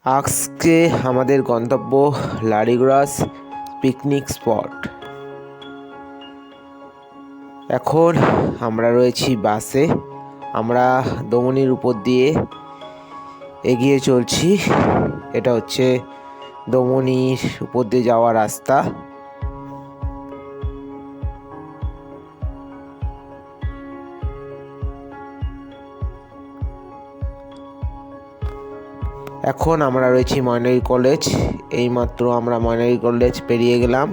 আজকে আমাদের গন্তব্য লারিগ্রাস পিকনিক স্পট। এখন আমরা রয়েছি বাসে। আমরা দমনির উপর দিয়ে এগিয়ে চলছি। এটা হচ্ছে দমনির উপর দিয়ে যাওয়া রাস্তা। এখন আমরা রয়েছি ময়নারি কলেজ। এইমাত্র আমরা ময়নারি কলেজ পেরিয়ে গেলাম।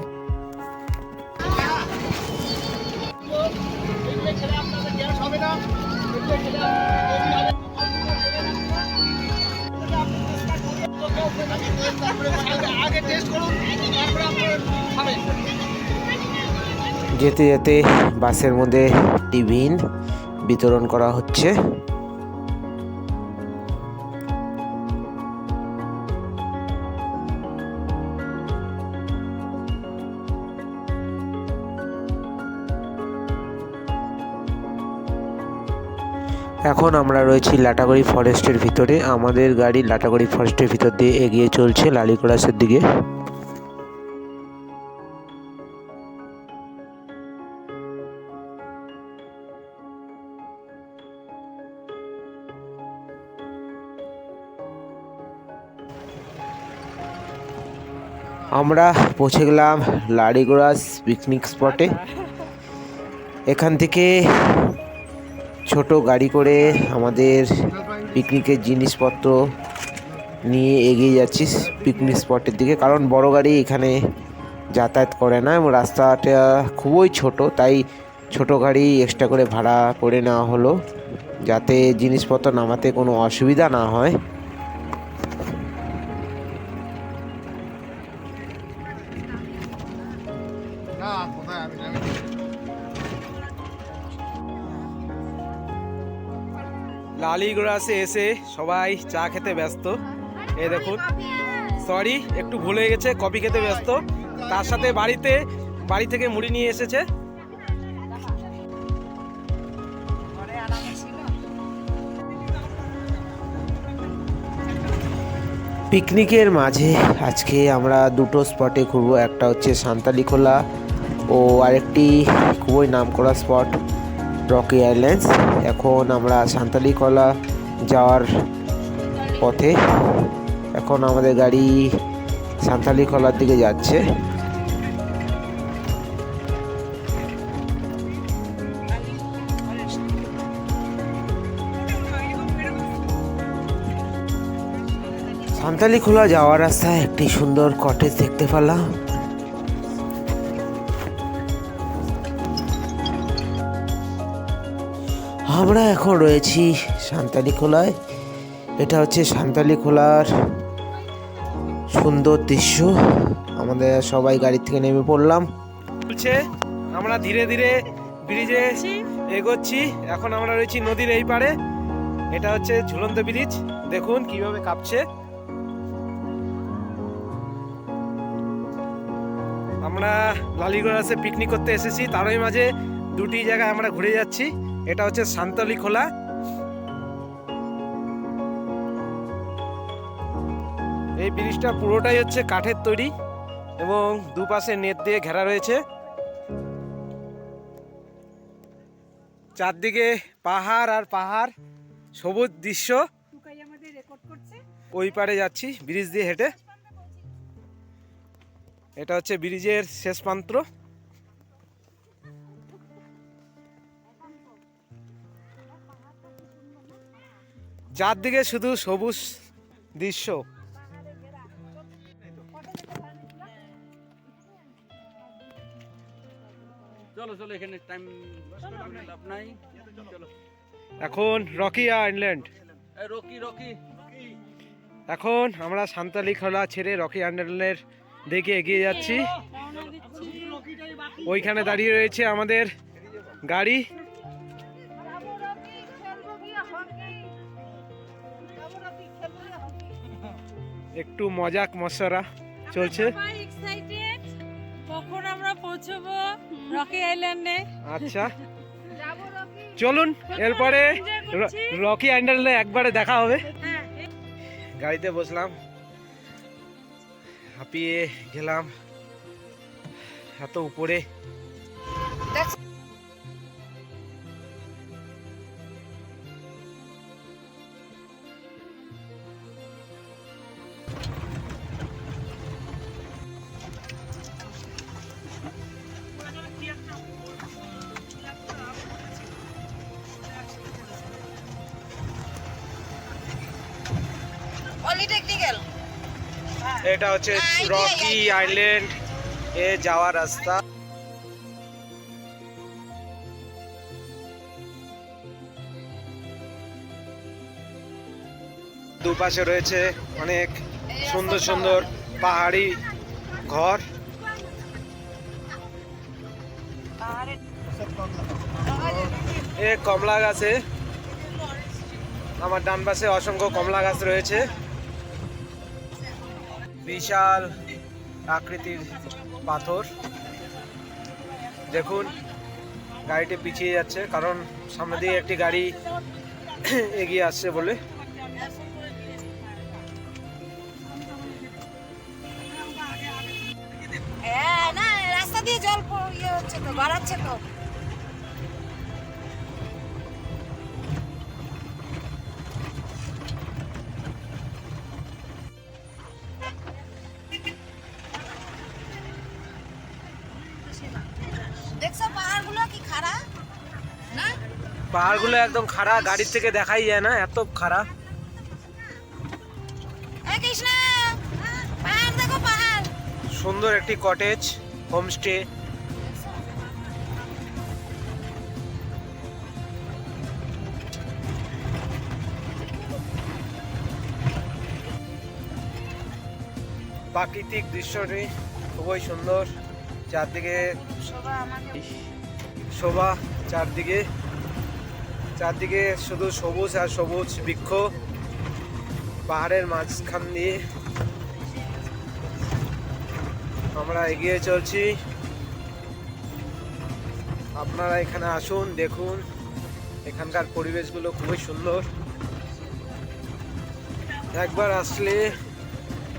যেতে যেতে বাসের মধ্যে টিফিন বিতরণ করা হচ্ছে। এখন আমরা রয়েছি লাটাগুড়ি ফরেস্টের ভিতরে। আমাদের গাড়ি লাটাগুড়ি ফরেস্টের ভিতর দিয়ে এগিয়ে চলছে লালিগড়াসের দিকে। আমরা পৌঁছে গেলাম লারিগ্রাস পিকনিক স্পটে। এখান থেকে ছোট গাড়ি করে আমাদের পিকনিকের জিনিসপত্র নিয়ে এগিয়ে যাচ্ছি পিকনিক স্পটের দিকে, কারণ বড় গাড়ি এখানে যাতায়াত করে না এবং রাস্তাটা খুবই ছোট, তাই ছোট গাড়ি এক্সট্রা করে ভাড়া করে নেওয়া হলো, যাতে জিনিসপত্র নামাতে কোনো অসুবিধা না হয়। লালিগড়াসে এসে সবাই চা খেতে ব্যস্ত। এই দেখুন, সরি একটু ভুল হয়ে গেছে, কফি খেতে ব্যস্ত। তার সাথে বাড়ি থেকে মুড়ি নিয়ে এসেছে। পিকনিকের মাঝে আজকে আমরা দুটো স্পটে ঘুরবো। একটা হচ্ছে সান্তালিখোলা ও আরেকটি খুবই নামকরা স্পট রকি আইল্যান্ডস। এখন আমরা সান্তালিখোলা যাওয়ার পথে। এখন আমাদের গাড়ি সান্তালিখোলার দিকে যাচ্ছে। সান্তালিখোলা যাওয়ার রাস্তায় একটি সুন্দর কটেজ দেখতে পেলাম। আমরা এখন রয়েছি সান্তালিখোলায়। এটা হচ্ছে সান্তালিখোলার সুন্দর দৃশ্য। আমাদের সবাই গাড়ি থেকে নেমে পড়লাম। আমরা ধীরে ধীরে ব্রিজে এগোচ্ছি। এখন আমরা রয়েছি নদীর এই পারে। এটা হচ্ছে ঝুলন্ত ব্রিজ, দেখুন কিভাবে কাঁপছে। আমরা লালিগড়াসে পিকনিক করতে এসেছি, তারই মাঝে দুটি জায়গায় আমরা ঘুরে যাচ্ছি। এটা হচ্ছে সান্তালিখোলা। এই ব্রিজটা পুরোটাই হচ্ছে কাঠের তৈরি এবং দুপাশে নেট দিয়ে ঘেরা রয়েছে। চারদিকে পাহাড় আর পাহাড়, সবুজ দৃশ্য। ওই পারে যাচ্ছি ব্রিজ দিয়ে হেঁটে। এটা হচ্ছে ব্রিজের শেষ প্রান্ত। চারদিকে শুধু সবুজ দৃশ্য। এখন রকি আইল্যান্ড। এখন আমরা সান্তালিখোলা ছেড়ে রকি আইল্যান্ডের দিকে এগিয়ে যাচ্ছি। ওইখানে দাঁড়িয়ে রয়েছে আমাদের গাড়ি। একটু মজাক মশরা চলছে। কখন আমরা পৌঁছবো রকি আইল্যান্ডে? আচ্ছা চলুন, এরপরে রকি আইল্যান্ডে একবারে দেখা হবে। গাড়িতে বসলাম, হাঁপিয়ে গেলাম এত উপরে। এটা হচ্ছে রকি আইল্যান্ড এ যাওয়ার রাস্তা। দুপাশে রয়েছে অনেক সুন্দর সুন্দর পাহাড়ি ঘর। এ কমলা গাছে, আমার ডান পাশে অসংখ্য কমলা গাছ রয়েছে। বিশাল আকৃতির পাথর। দেখুন গাড়িটি পিছিয়ে যাচ্ছে কারণ সামনে দিয়ে একটি গাড়ি এগিয়ে আসছে বলে। না রাস্তা দিয়ে জল ইয়ে হচ্ছে তো, বাড়াচ্ছে তো। দেখছো পাহাড়গুলো কি খাড়া না? পাহাড়গুলো একদম খাড়া, গাড়ির থেকে দেখাই যায় না, এত খাড়া। এই কৃষ্ণা, পাহাড় দেখো পাহাড়। সুন্দর একটি কটেজ হোমস্টে। প্রাকৃতিক দৃশ্যটি খুবই সুন্দর, চারদিকে শোভা, চারদিকে চারদিকে শুধু সবুজ আর সবুজ বৃক্ষ। পাহাড়ের মাঝখান দিয়ে আমরা এগিয়ে চলছি। আপনারা এখানে আসুন, দেখুন এখানকার পরিবেশগুলো খুবই সুন্দর। একবার আসলে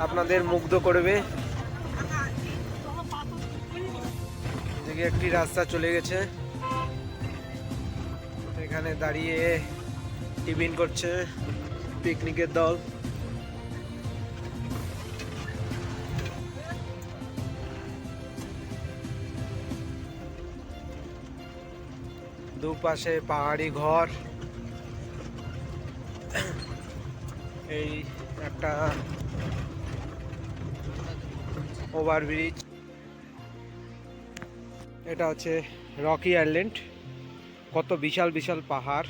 আপনাদের মুগ্ধ করবে। এদিকে একটি রাস্তা চলে গেছে, এখানে দাঁড়িয়ে টিফিন করছে পিকনিকের দল। দুপাশে পাহাড়ি ঘর। এই একটা ওভারব্রিজ। এটা হচ্ছে রকি আইল্যান্ড। কত বিশাল বিশাল পাহাড়।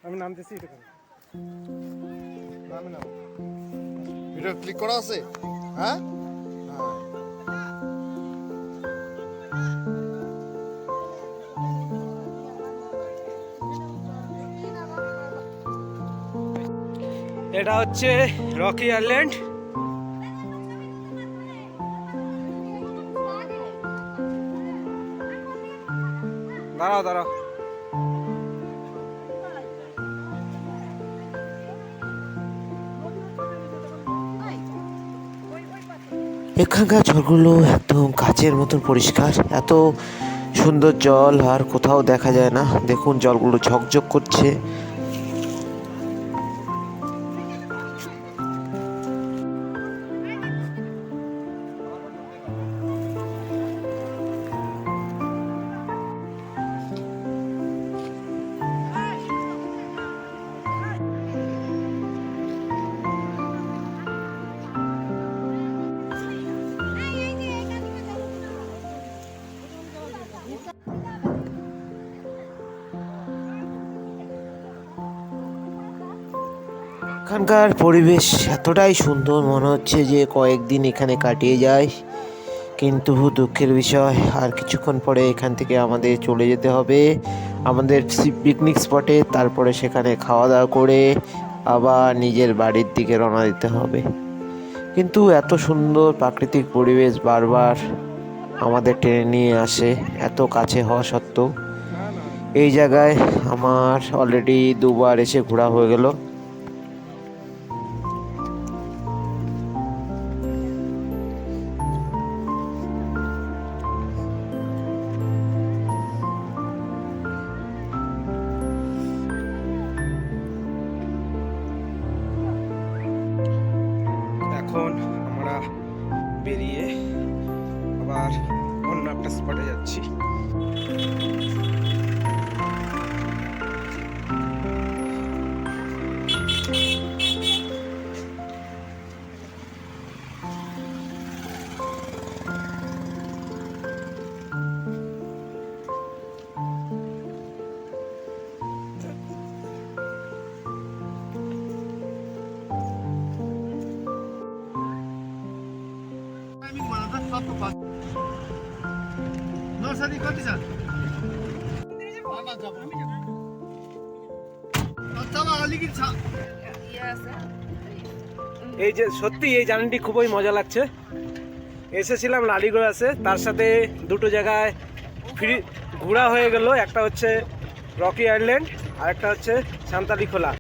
আমি নামতেছি, নামে নাম ভিডিও ক্লিক করা আছে। হ্যাঁ এটা হচ্ছে রকি আইল্যান্ড। দাঁড়াও দাঁড়াও। এখানকার জলগুলো একদম কাচের মতন পরিষ্কার। এত সুন্দর জল আর কোথাও দেখা যায় না। দেখুন জলগুলো ঝকঝক করছে। এখানকার পরিবেশ এতটাই সুন্দর, মনে হচ্ছে যে কয়েকদিন এখানে কাটিয়ে যায়। কিন্তু দুঃখের বিষয়, আর কিছুক্ষণ পরে এখান থেকে আমাদের চলে যেতে হবে আমাদের পিকনিক স্পটে। তারপরে সেখানে খাওয়া দাওয়া করে আবার নিজের বাড়ির দিকে রওনা দিতে হবে। কিন্তু এত সুন্দর প্রাকৃতিক পরিবেশ বারবার আমাদের টেনে নিয়ে আসে, এত কাছে হওয়া সত্ত্বেও। এই জায়গায় আমার অলরেডি দুবার এসে ঘোরা হয়ে গেল। এখন আমরা বেরিয়ে আবার অন্য একটা স্পটে যাচ্ছি। এই যে সত্যি এই জার্নিটি খুবই মজা লাগছে। এসেছিলাম লালিগোলাসে, তার সাথে দুটো জায়গায় ফ্রি ঘোরা হয়ে গেল। একটা হচ্ছে রকি আইল্যান্ড আর একটা হচ্ছে সান্তালি খোলা।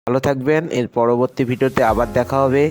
ভালো থাকবেন, এর পরবর্তী ভিডিওতে আবার দেখা হবে।